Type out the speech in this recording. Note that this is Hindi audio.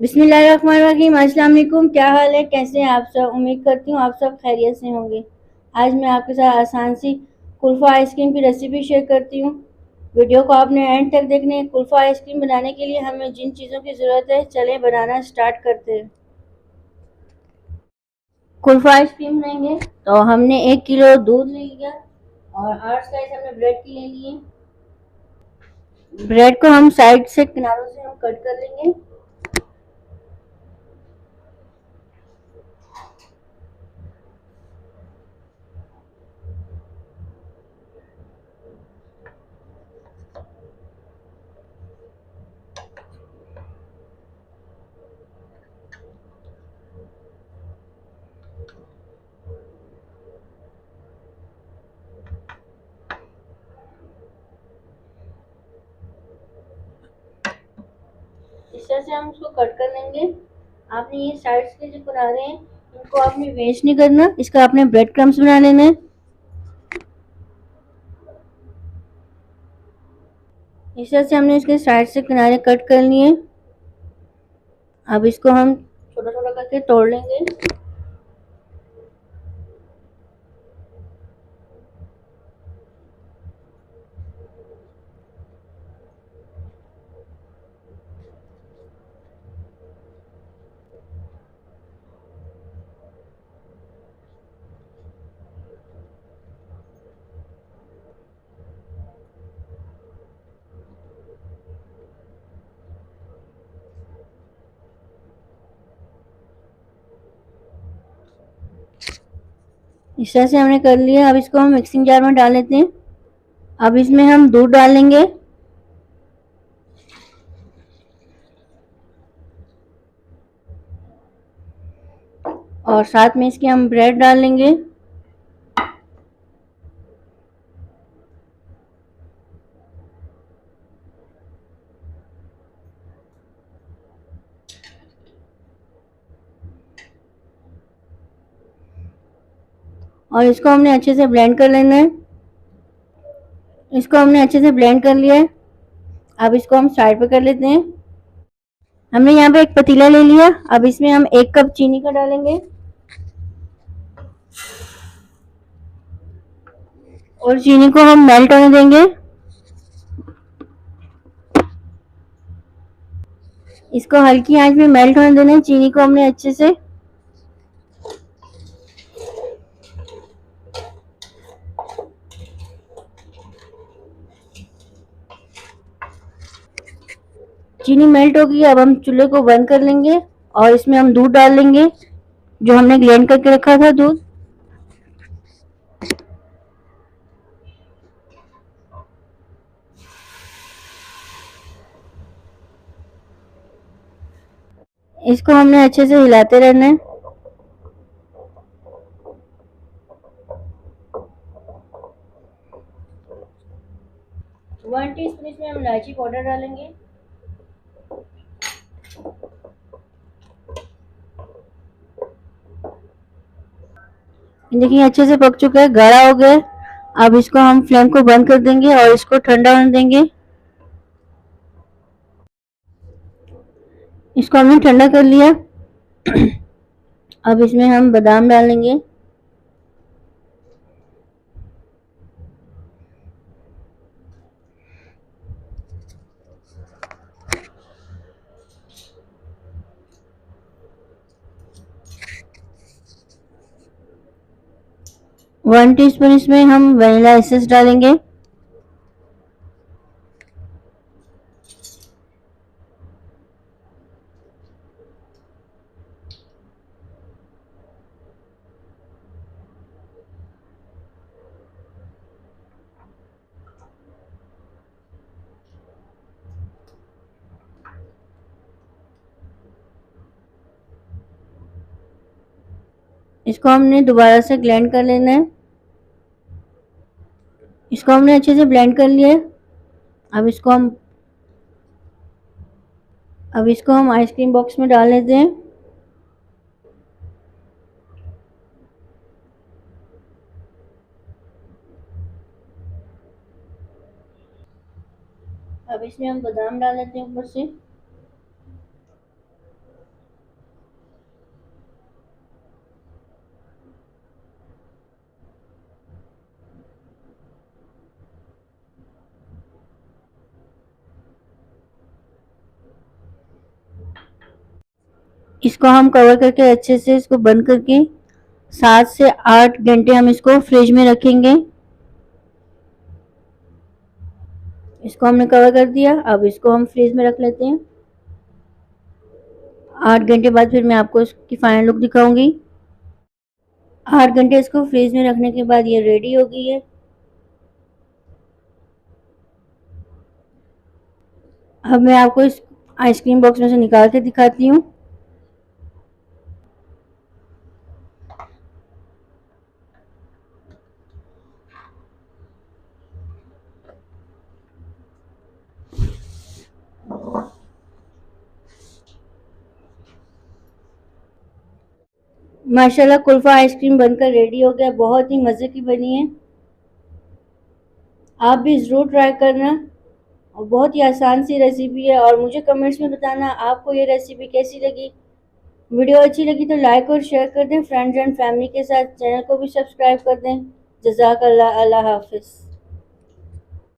बिस्मिल्लाहिर्रहमानिर्रहीम। अस्सलाम वालेकुम। क्या हाल है, कैसे हैं आप सब? उम्मीद करती हूँ आप सब खैरियत से होंगे। आज मैं आपके साथ आसान सी कुल्फ़ा आइसक्रीम की रेसिपी शेयर करती हूँ। वीडियो को आपने एंड तक देखना है। कुल्फ़ा आइसक्रीम बनाने के लिए हमें जिन चीज़ों की ज़रूरत है, चलें बनाना स्टार्ट करते हैं। कुल्फ़ा आइसक्रीम लेंगे तो हमने 1 किलो दूध ले लिया और 8 स्लाइस हमने ब्रेड की ले लिए। ब्रेड को हम साइड से किनारों से हम कट कर लेंगे। इस तरह से हम इसको कट कर लेंगे। आपने ये साइड्स के जो किनारे हैं इनको आपने वेस्ट नहीं करना, इसका आपने ब्रेड क्रम्स बना लेना है। इस तरह से हमने इसके साइड से किनारे कट कर लिए। अब इसको हम छोटा छोटा करके तोड़ लेंगे। इस तरह से हमने कर लिया। अब इसको हम मिक्सिंग जार में डाल लेते हैं। अब इसमें हम दूध डालेंगे और साथ में इसके हम ब्रेड डाल लेंगे। और इसको हमने अच्छे से ब्लेंड कर लेना है। इसको हमने अच्छे से ब्लेंड कर लिया है। अब इसको हम साइड पे कर लेते हैं। हमने यहाँ पे एक पतीला ले लिया। अब इसमें हम 1 कप चीनी का डालेंगे और चीनी को हम मेल्ट होने देंगे। इसको हल्की आंच में मेल्ट होने देना है। चीनी को हमने अच्छे से चीनी मेल्ट हो गई। अब हम चूल्हे को बंद कर लेंगे और इसमें हम दूध डाल लेंगे, जो हमने ग्लेंड करके रखा था दूध। इसको हमने अच्छे से हिलाते रहना है। 1 टीस्पून इसमें हम इलायची पाउडर डालेंगे। देखिए अच्छे से पक चुका है, गाढ़ा हो गया है। अब इसको हम फ्लेम को बंद कर देंगे और इसको ठंडा होने देंगे। इसको हमने ठंडा कर लिया। अब इसमें हम बादाम डालेंगे। वन टीस्पून इसमें हम वनीला एसेंस डालेंगे। इसको हमने दोबारा से ग्लेंड कर लेना है। इसको हमने अच्छे से ब्लेंड कर लिया है। अब इसको हम आइसक्रीम बॉक्स में डाल लेते हैं। अब इसमें हम बादाम डाल लेते हैं ऊपर से। इसको हम कवर करके अच्छे से इसको बंद करके 7 से 8 घंटे हम इसको फ्रिज में रखेंगे। इसको हमने कवर कर दिया, अब इसको हम फ्रिज में रख लेते हैं। 8 घंटे बाद फिर मैं आपको इसकी फाइनल लुक दिखाऊंगी। 8 घंटे इसको फ्रिज में रखने के बाद ये रेडी हो गई है। अब मैं आपको इस आइसक्रीम बॉक्स में से निकाल के दिखाती हूँ। माशाल्लाह कुल्फा आइसक्रीम बनकर रेडी हो गया, बहुत ही मज़े की बनी है। आप भी ज़रूर ट्राई करना और बहुत ही आसान सी रेसिपी है। और मुझे कमेंट्स में बताना आपको ये रेसिपी कैसी लगी। वीडियो अच्छी लगी तो लाइक और शेयर कर दें फ्रेंड्स एंड फैमिली के साथ। चैनल को भी सब्सक्राइब कर दें। जज़ाकल्लाह, अल्लाह हाफ़िज़।